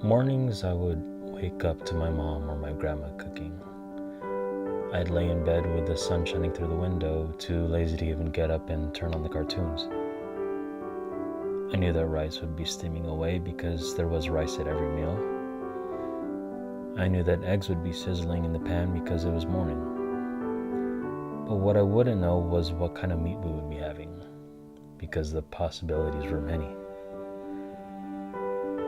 Mornings I would wake up to my mom or my grandma cooking. I'd lay in bed with the sun shining through the window, too lazy to even get up and turn on the cartoons. I knew that rice would be steaming away because there was rice at every meal. I knew that eggs would be sizzling in the pan because it was morning. But what I wouldn't know was what kind of meat we would be having, because the possibilities were many.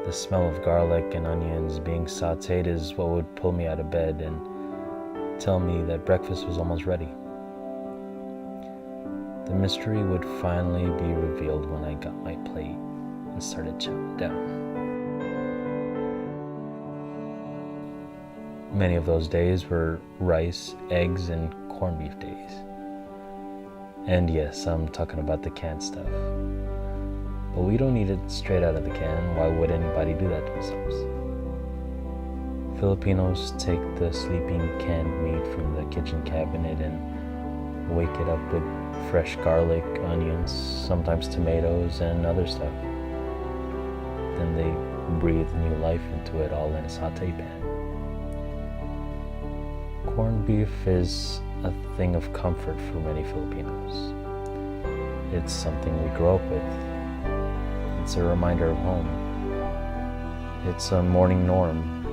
The smell of garlic and onions being sautéed is what would pull me out of bed and tell me that breakfast was almost ready. The mystery would finally be revealed when I got my plate and started chowing down. Many of those days were rice, eggs, and corned beef days. And yes, I'm talking about the canned stuff. But we don't eat it straight out of the can. Why would anybody do that to themselves? Filipinos take the sleeping canned meat from the kitchen cabinet and wake it up with fresh garlic, onions, sometimes tomatoes, and other stuff. Then they breathe new life into it all in a sauté pan. Corned beef is a thing of comfort for many Filipinos. It's something we grow up with. It's a reminder of home. It's a morning norm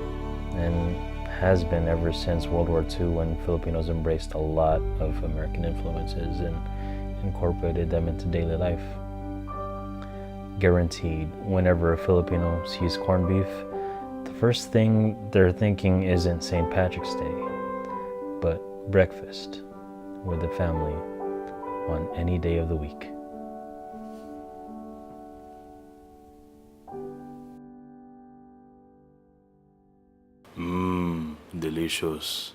and has been ever since World War II, when Filipinos embraced a lot of American influences and incorporated them into daily life. Guaranteed, whenever a Filipino sees corned beef, the first thing they're thinking isn't St. Patrick's Day, but breakfast with the family on any day of the week. Delicious.